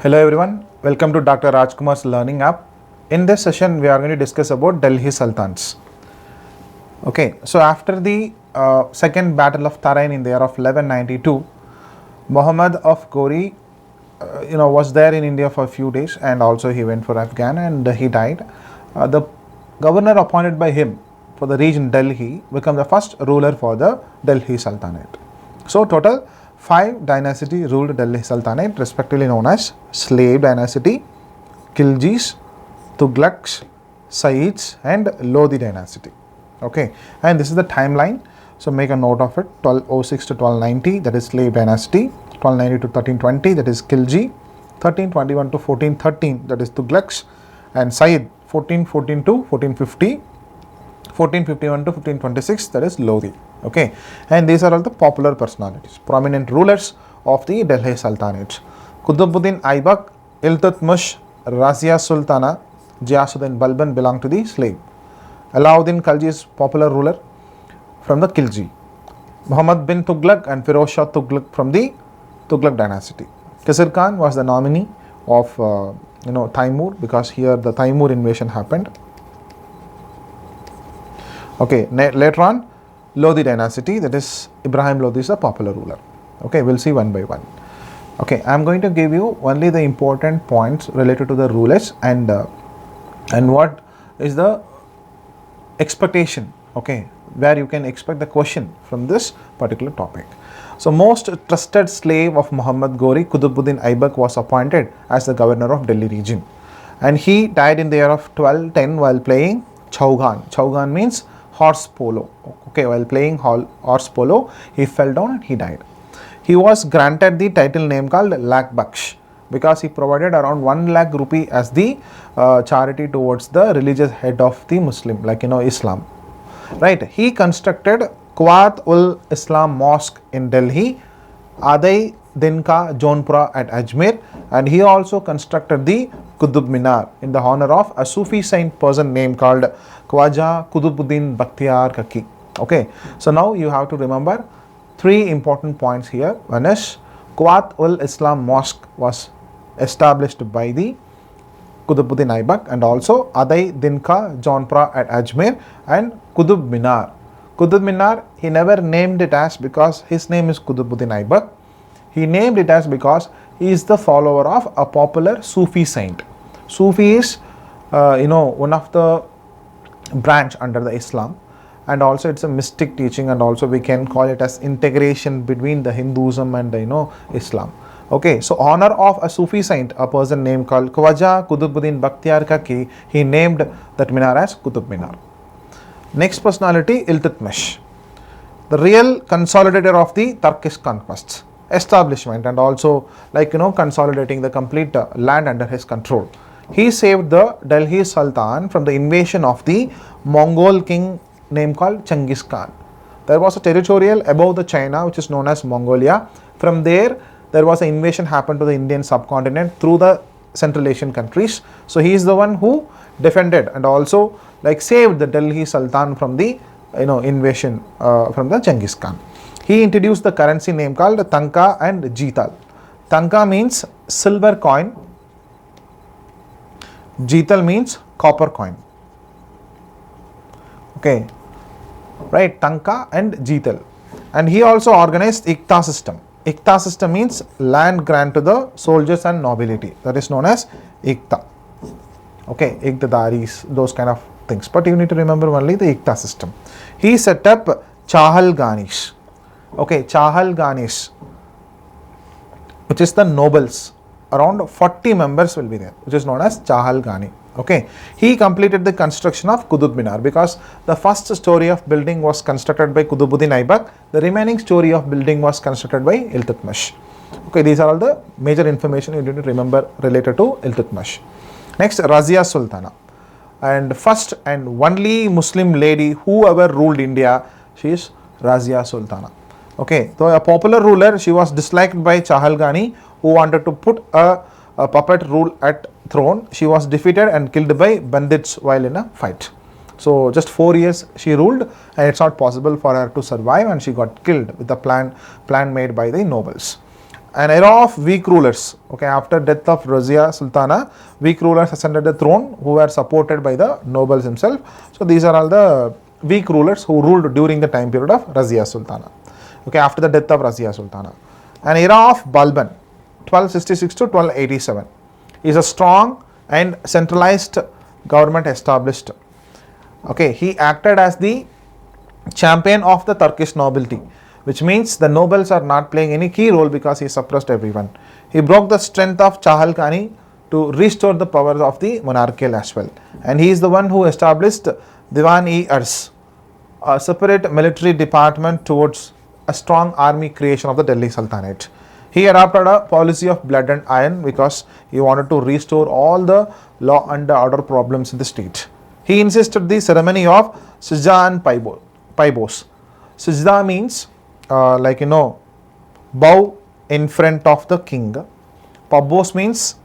Hello everyone, welcome to Dr. Rajkumar's Learning App. In this session, we are going to discuss about Delhi Sultans. Okay, so after the second battle of Tarain in the year of 1192, Muhammad of Ghori, was there in India for a few days, and also he went for Afghan and he died. The governor appointed by him for the region Delhi became the first ruler for the Delhi Sultanate. So total 5 dynasties ruled Delhi Sultanate, respectively known as Slave Dynasty, Khiljis, Tughlaqs, Sayyids and Lodi Dynasty. Okay, and this is the timeline. So make a note of it. 1206 to 1290, that is Slave Dynasty. 1290 to 1320, that is Khilji. 1321 to 1413, that is Tughlaqs. And Sayyid, 1414 to 1450. 1451 to 1526, that is Lodi. Okay, and these are all the popular personalities, prominent rulers of the Delhi Sultanate. Qutbuddin Aibak, Iltutmish, Razia Sultana, Ghiyasuddin Balban belong to the slave. Alauddin Khalji is popular ruler from the Khilji. Muhammad bin Tughlaq and Firoz Shah Tughlaq from the Tughlaq dynasty. Qasir Khan was the nominee of Taimur, because here the Taimur invasion happened. Okay, later on Lodi dynasty, that is Ibrahim Lodi is a popular ruler. Okay, we'll see one by one. Okay, I am going to give you only the important points related to the rulers and what is the expectation, okay, where you can expect the question from this particular topic. So most trusted slave of Muhammad Ghori, Qutbuddin Aibak, was appointed as the governor of Delhi region, and he died in the year of 1210 while playing Chaugan. Chaugan means horse polo. Okay, while playing horse polo, he fell down and he died. He was granted the title name called Lakh Baksh because he provided around 1 lakh rupee as the charity towards the religious head of the Muslim, like Islam. Right? He constructed Quwat ul Islam Mosque in Delhi, Adai Dinka Jaunpura at Ajmer, and he also constructed the Qutub Minar in the honor of a Sufi saint person named called Khwaja Qutbuddin Bakhtiyar Kaki. Okay, so now you have to remember 3 important points here. One is Quwat ul Islam Mosque was established by the Qutbuddin Aibak, and also Adai Dinka Jaunpura at Ajmer and Qutub Minar. Qutub Minar, he never named it as because his name is Qutbuddin Aibak. He named it as because he is the follower of a popular Sufi saint. Sufi is one of the branch under the Islam, and also it's a mystic teaching, and also we can call it as integration between the Hinduism and the Islam. Okay, so honor of a Sufi saint, a person named called Khwaja Qutbuddin Bakhtiyar Kaki, he named that minar as Qutub Minar. Next personality, Iltutmish, the real consolidator of the Turkish conquests, establishment, and also consolidating the complete land under his control. He saved the Delhi Sultan from the invasion of the Mongol king named called Genghis Khan. There was a territorial above the China which is known as Mongolia. From there was an invasion happened to the Indian subcontinent through the Central Asian countries. So he is the one who defended and also saved the Delhi Sultan from the invasion from the Genghis Khan. He introduced the currency name called Tanka and Jital. Tanka means silver coin. Jital means copper coin. Okay, right, Tanka and Jital. And he also organized Ikta system. Ikta system means land grant to the soldiers and nobility. That is known as Ikta. Okay, Iktadaris, those kind of things. But you need to remember only the Ikta system. He set up Chahal Ganish. Okay, Chahal Ganish, which is the nobles. Around 40 members will be there, which is known as Chahal Gani. Okay, he completed the construction of Qutub Minar because the first story of building was constructed by Qutbuddin Aibak. The remaining story of building was constructed by Iltutmish. Okay, these are all the major information you need to remember related to Iltutmish. Next, Razia Sultana, and first and only Muslim lady who ever ruled India, she is Razia Sultana. Okay, so a popular ruler, she was disliked by Chahal Gani, who wanted to put a puppet rule at throne. She was defeated and killed by bandits while in a fight. So just 4 years she ruled, and it's not possible for her to survive, and she got killed with the plan made by the nobles. an era of weak rulers. Okay, after death of Razia Sultana, weak rulers ascended the throne who were supported by the nobles himself. So these are all the weak rulers who ruled during the time period of Razia Sultana. Okay, after the death of Razia Sultana. An era of Balban, 1266 to 1287, is a strong and centralized government established. Okay, he acted as the champion of the Turkish nobility, which means the nobles are not playing any key role because he suppressed everyone. He broke the strength of Chahal Khani to restore the powers of the monarchical as well. And he is the one who established Diwan-e-Ars, a separate military department towards a strong army creation of the Delhi Sultanate. He adopted a policy of blood and iron because he wanted to restore all the law and order problems in the state. He insisted the ceremony of Sijda and Paibos. Sijda means bow in front of the king. Paibos means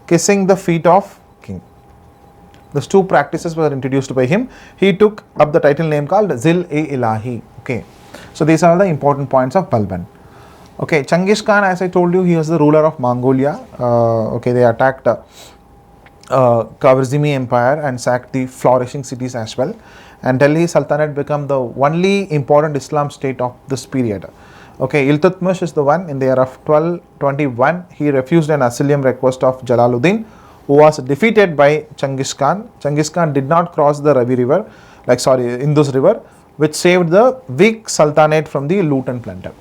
kissing the feet of king. These two practices were introduced by him. He took up the title name called Zil-e-Ilahi. Okay, so these are the important points of Balban. Okay, Genghis Khan, as I told you, he was the ruler of Mongolia. Okay, they attacked Khwarizmi Empire and sacked the flourishing cities as well. And Delhi Sultanate became the only important Islam state of this period. Okay, Iltutmish is the one in the year of 1221. He refused an asylum request of Jalaluddin, who was defeated by Genghis Khan. Genghis Khan did not cross the Indus River, which saved the weak Sultanate from the loot and plunder.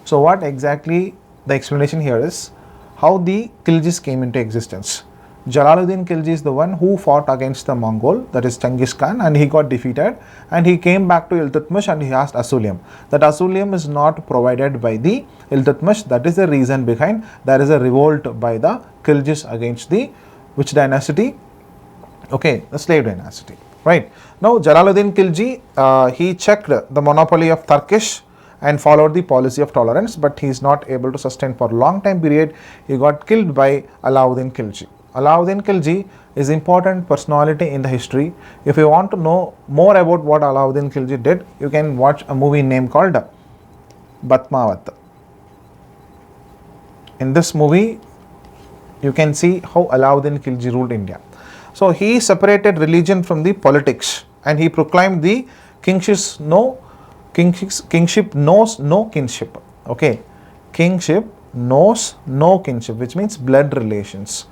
So what exactly the explanation here is how the Khiljis came into existence. Jalaluddin Khilji is the one who fought against the Mongol, that is Genghis Khan, and he got defeated, and he came back to Iltutmish and he asked Asylum. That Asylum is not provided by the Iltutmish. That is the reason behind there is a revolt by the Khiljis against the which dynasty? Okay, the slave dynasty. Right. Now Jalaluddin Khilji, he checked the monopoly of Turkish and followed the policy of tolerance, but he is not able to sustain for a long time period. He got killed by Alauddin Khilji. Alauddin Khilji is important personality in the history. If you want to know more about what Alauddin Khilji did, you can watch a movie name called Batmavat. In this movie, you can see how Alauddin Khilji ruled India. So he separated religion from the politics, and he proclaimed the kingship knows no kinship. Okay, kingship knows no kinship, which means blood relations.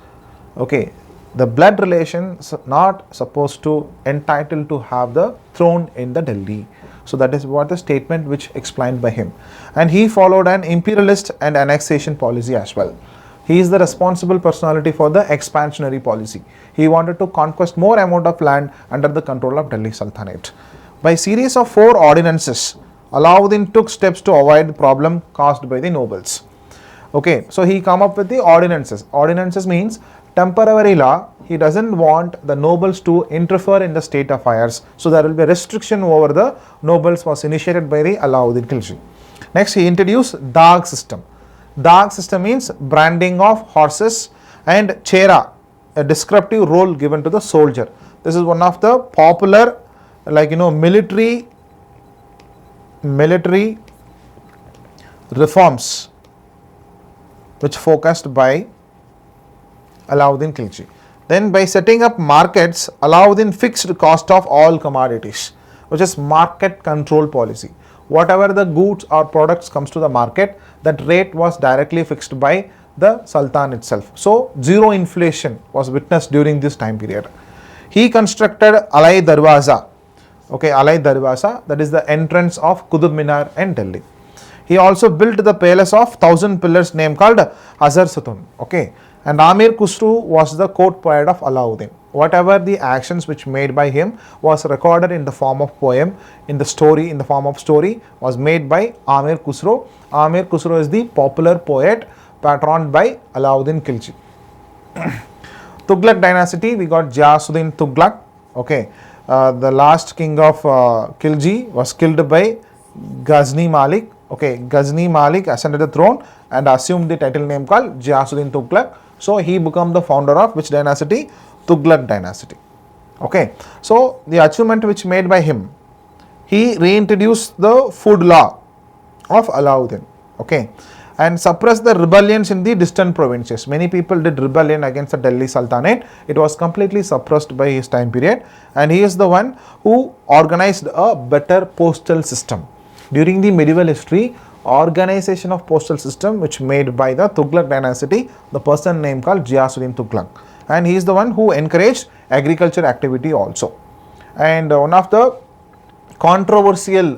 Okay, the blood relations not supposed to entitled to have the throne in the Delhi. So that is what the statement which explained by him. And he followed an imperialist and annexation policy as well. He is the responsible personality for the expansionary policy. He wanted to conquest more amount of land under the control of Delhi Sultanate. By series of 4 ordinances, Alauddin took steps to avoid the problem caused by the nobles. Okay, so he come up with the ordinances. Ordinances means temporary law. He doesn't want the nobles to interfere in the state affairs. So there will be a restriction over the nobles was initiated by the Alauddin Khilji. Next, he introduced Dag system. Dag system means branding of horses, and chera, a descriptive role given to the soldier. This is one of the popular military reforms which focused by Alauddin Khilji. Then by setting up markets, Alauddin fixed cost of all commodities, which is market control policy. Whatever the goods or products comes to the market, that rate was directly fixed by the Sultan itself. So zero inflation was witnessed during this time period. He constructed Alai Darwaza. Okay, Alai Darwaza, that is the entrance of Qutub Minar and Delhi. He also built the palace of 1,000 pillars name called Hazar Satun. Okay, and Amir Khusru was the court poet of Alauddin. Whatever the actions which made by him was recorded in the form of poem, in the form of story was made by Amir Khusro. Amir Khusro is the popular poet patroned by Alauddin Khilji. Tughlaq dynasty, we got Ghiyasuddin Tughlaq. Okay, the last king of Khilji was killed by Ghazni Malik. Okay, Ghazni Malik ascended the throne and assumed the title name called Ghiyasuddin Tughlaq. So he became the founder of which dynasty? Tughlaq dynasty. Okay, so the achievement which made by him, he reintroduced the food law of Alauddin. Okay, and suppressed the rebellions in the distant provinces. Many people did rebellion against the Delhi Sultanate. It was completely suppressed by his time period, and he is the one who organized a better postal system. During the medieval history, organization of postal system which made by the Tughlaq dynasty, the person named called Ghiyasuddin Tughlaq, and he is the one who encouraged agriculture activity also. And one of the controversial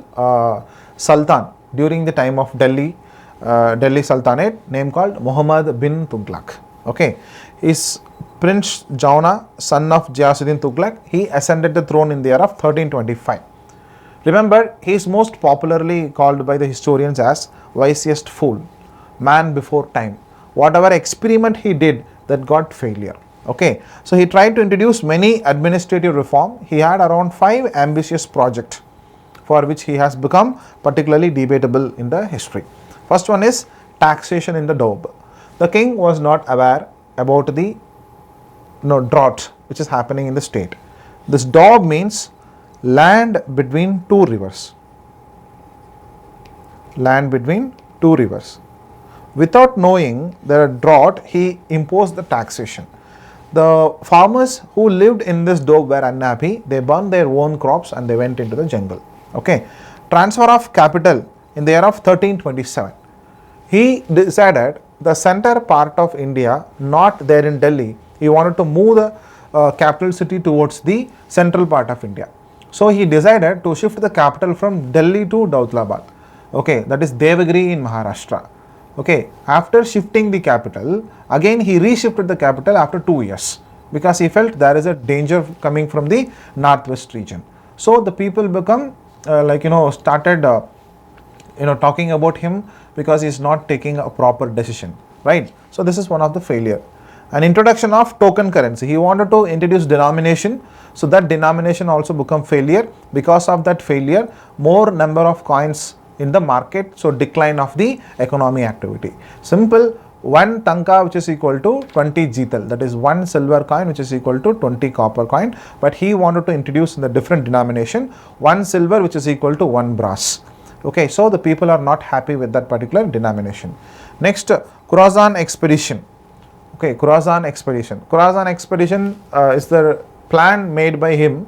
Sultan during the time of Delhi Sultanate, name called Muhammad bin Tughlaq. Okay, is Prince Jauna, son of Ghiyasuddin Tughlaq. He ascended the throne in the year of 1325. Remember, he is most popularly called by the historians as wisest fool, man before time. Whatever experiment he did, that got failure. Okay, so he tried to introduce many administrative reform. He had around 5 ambitious projects for which he has become particularly debatable in the history. First one is taxation in the daub. The king was not aware about the drought which is happening in the state. This daub means land between two rivers. Land between two rivers. Without knowing the drought, he imposed the taxation. The farmers who lived in this daub were unhappy. They burned their own crops and they went into the jungle. Okay. Transfer of capital in the year of 1327. He decided the center part of India, not there in Delhi. He wanted to move the capital city towards the central part of India. So he decided to shift the capital from Delhi to Daulatabad. Okay, that is Devagiri in Maharashtra. Okay, after shifting the capital, again he reshifted the capital after 2 years because he felt there is a danger coming from the northwest region. So the people become started talking about him because he is not taking a proper decision, right? So this is one of the failure. An introduction of token currency. He wanted to introduce denomination, so that denomination also become failure. Because of that failure, more number of coins in the market, so decline of the economy activity. Simple, 1 tanka which is equal to 20 jital, that is 1 silver coin which is equal to 20 copper coin, but he wanted to introduce in the different denomination 1 silver which is equal to 1 brass. Okay, so the people are not happy with that particular denomination. Next, Khorasan expedition. Okay, Khorasan expedition. Khorasan expedition is the plan made by him.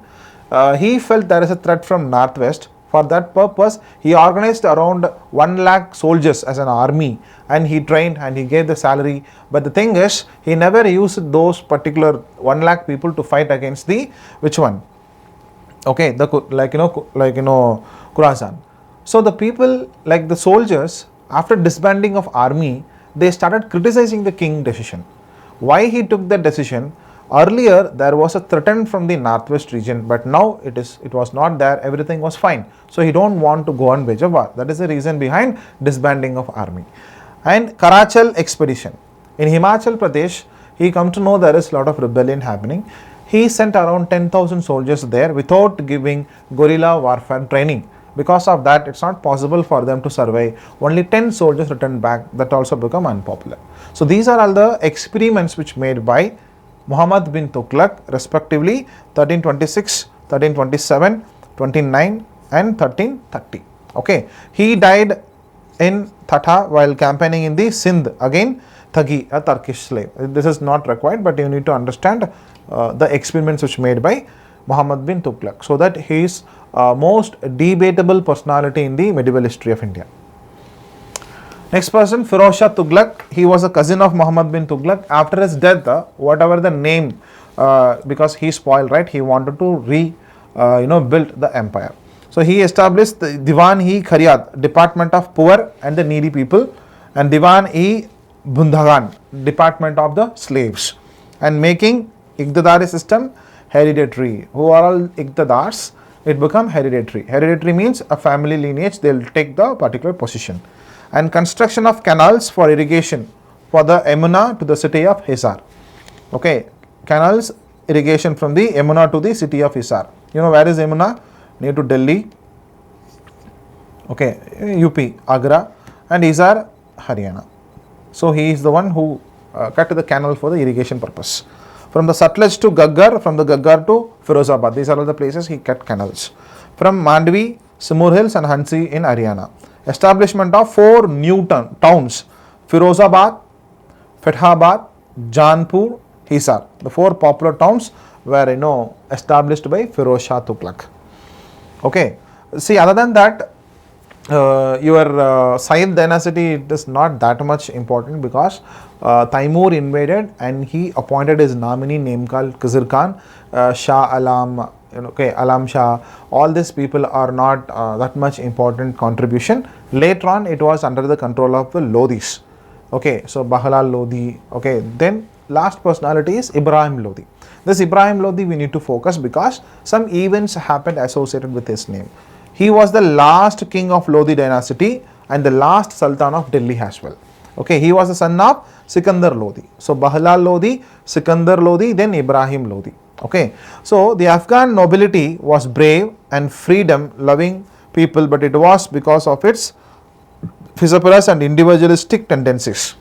He felt there is a threat from northwest. For that purpose, he organized around 1 lakh soldiers as an army, and he trained and he gave the salary. But the thing is, he never used those particular 1 lakh people to fight against the which one? Okay, the Khorasan. So the people, like the soldiers, after disbanding of army, they started criticizing the king decision. Why he took that decision? Earlier there was a threat from the northwest region, but now it was not there. Everything was fine. So he don't want to go on wage a war. That is the reason behind disbanding of army. And Karachal expedition. In Himachal Pradesh, he come to know there is a lot of rebellion happening. He sent around 10,000 soldiers there without giving guerrilla warfare training. Because of that, it's not possible for them to survive. Only 10 soldiers returned back. That also become unpopular. So these are all the experiments which made by Muhammad bin Tughlaq, respectively 1326, 1327, 29 and 1330. Okay, he died in Thatha while campaigning in the Sindh. Again, Thagi, a Turkish slave. This is not required, but you need to understand the experiments which made by Muhammad bin Tughlaq, so that he is most debatable personality in the medieval history of India. Next person, Firoz Shah Tughlaq. He was a cousin of Muhammad bin Tughlaq. After his death, whatever the name, because he spoiled, right? He wanted to build the empire. So he established the Diwan-e-Kharyat, Department of Poor and the Needy People, and Diwan-e-Bundhagan, Department of the Slaves, and making Iqtidari system hereditary. Who are all Iqtidars? It become hereditary. Hereditary means a family lineage, they will take the particular position. And construction of canals for irrigation for the Yamuna to the city of Hisar. Okay, canals, irrigation from the Yamuna to the city of Hisar. You know where is Yamuna? Near to Delhi. Okay, UP, Agra, and Hisar, Haryana. So he is the one who cut the canal for the irrigation purpose. From the Sutlej to Gaggar, from the Gaggar to Firozabad, these are all the places he cut canals. From Mandvi, Simur Hills and Hansi in Haryana. Establishment of 4 new towns Firozabad, Fethabad, Janpur, Hisar. The 4 popular towns were established by Firoz Shah Tughlaq. Okay. See, other than that, your Sayyid dynasty, it is not that much important because Taimur invaded and he appointed his nominee name called Khizr Khan, Shah Alam, Alam Shah. All these people are not that much important contribution. Later on, it was under the control of the Lodhis. Okay, so Bahlal Lodhi. Okay, then last personality is Ibrahim Lodhi. This Ibrahim Lodhi we need to focus because some events happened associated with his name. He was the last king of Lodhi dynasty and the last sultan of Delhi as well. Okay, he was the son of Sikandar Lodhi. So Bahlal Lodhi, Sikandar Lodhi, then Ibrahim Lodhi. Okay, so the Afghan nobility was brave and freedom loving people, but it was because of its vociferous and individualistic tendencies.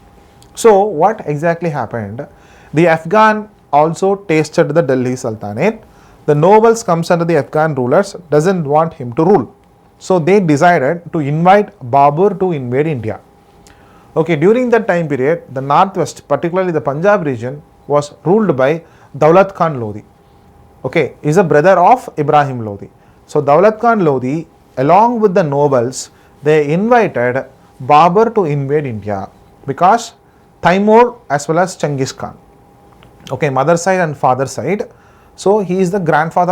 So what exactly happened? The Afghan also tasted the Delhi Sultanate. The nobles comes under the Afghan rulers, doesn't want him to rule. So they decided to invite Babur to invade India. Okay, during that time period, the northwest, particularly the Punjab region, was ruled by Daulat Khan Lodhi. Okay, is a brother of Ibrahim Lodhi. So Daulat Khan Lodhi, along with the nobles, they invited Babur to invade India because Taimur as well as Genghis Khan. Okay, mother side and father side. So he is the grandson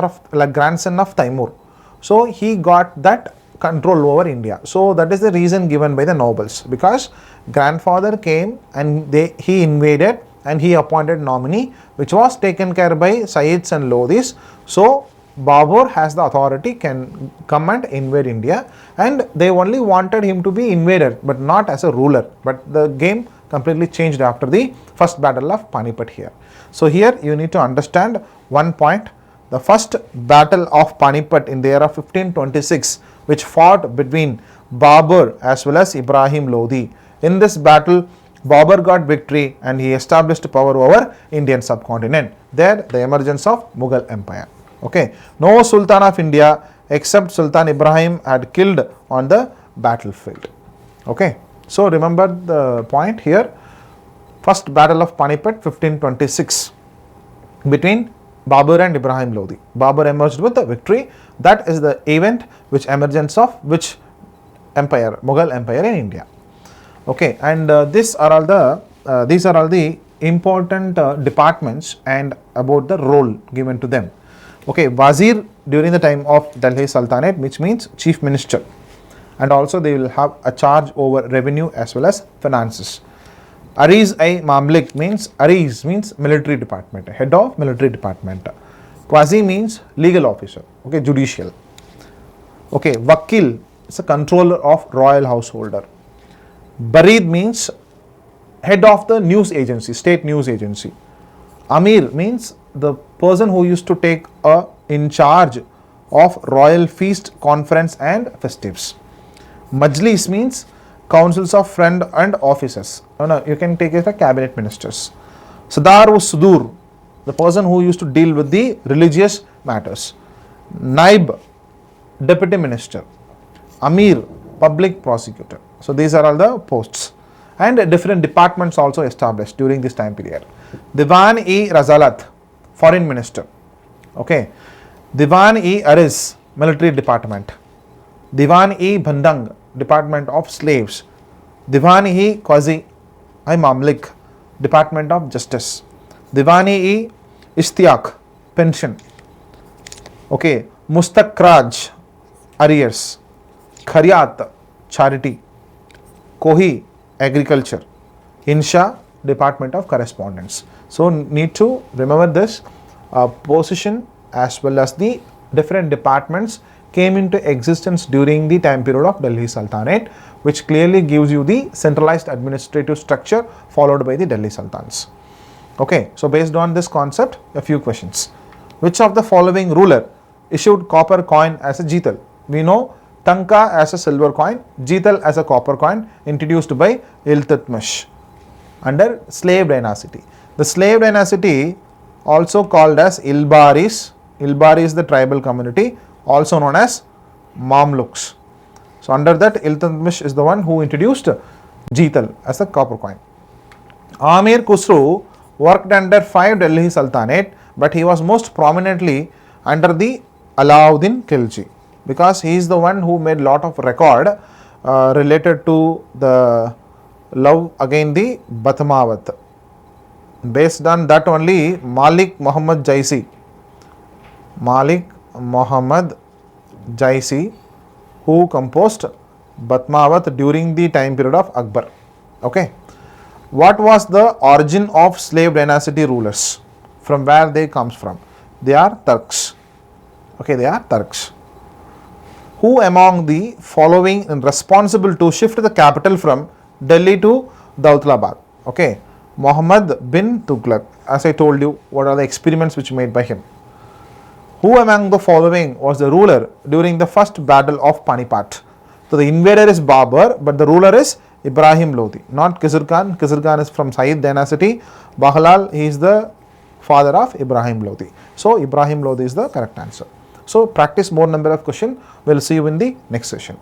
of Taimur. So he got that control over India. So that is the reason given by the nobles, because grandfather came and he invaded and he appointed nominee, which was taken care by Sayyids and Lodhis. So Babur has the authority, can come and invade India, and they only wanted him to be invader but not as a ruler. But the game completely changed after the first battle of Panipat here. So here you need to understand one point. The first battle of Panipat in the year of 1526, which fought between Babur as well as Ibrahim Lodhi. In this battle, Babur got victory and he established power over Indian subcontinent. There, the emergence of Mughal Empire. Okay, no Sultan of India except Sultan Ibrahim had killed on the battlefield. Okay, so remember the point here. First battle of Panipat 1526 between Babur and Ibrahim Lodhi. Babur emerged with the victory. That is the event which emergence of which empire? Mughal Empire in India. Okay, and these are all the important departments and about the role given to them. Okay, Wazir during the time of Delhi Sultanate, which means chief minister, and also they will have a charge over revenue as well as finances. Mamlik means military department, head of military department. Qazi means legal officer, okay, judicial. Okay, Wakil is a controller of royal householder. Barid means head of the news agency, state news agency. Amir means the person who used to take in charge of royal feast, conference and festives. Majlis means councils of friend and officers. You can take it as cabinet ministers. Sadar was Sudur, the person who used to deal with the religious matters. Naib, deputy minister. Amir, public prosecutor. So these are all the posts, and different departments also established during this time period. Diwan-e-Razalat, foreign minister. Okay. Diwan-e-Ariz, military department. Diwan-e-Bandang, department of slaves. Diwan-e-Qazi, Mamlik, department of justice. Diwan-e-Ishtiaq, pension. Okay. Mustakraj, arrears. Kharyat, charity. Kohi, agriculture. Insha, department of correspondence. So need to remember this position as well as the different departments came into existence during the time period of Delhi Sultanate, which clearly gives you the centralized administrative structure followed by the Delhi Sultans. Okay, so based on this concept, a few questions. Which of the following ruler issued copper coin as a Jeetal? We know Tanka as a silver coin, Jeetal as a copper coin, introduced by Iltutmish under slave dynasty. The slave dynasty also called as Ilbaris. Ilbari is the tribal community, also known as Mamluks. So under that, Iltutmish is the one who introduced Jeetal as the copper coin. Amir Khusro worked under 5 Delhi Sultanate, but he was most prominently under the Alauddin Khilji, because he is the one who made lot of record related to the love against the Batmavat. Based on that only Malik Muhammad Jaisi, who composed Batmavat during the time period of Akbar. Okay. What was the origin of slave dynasty rulers? From where they comes from? They are Turks. Okay, they are Turks. Who among the following is responsible to shift the capital from Delhi to Daulatabad? Okay, Muhammad bin Tughlaq. As I told you, what are the experiments which made by him? Who among the following was the ruler during the first battle of Panipat? So the invader is Babur, but the ruler is Ibrahim Lodi, not Khizr Khan. Khizr Khan is from Sayyid dynasty. Bahlal, he is the father of Ibrahim Lodi. So Ibrahim Lodi is the correct answer. So practice more number of questions. We will see you in the next session.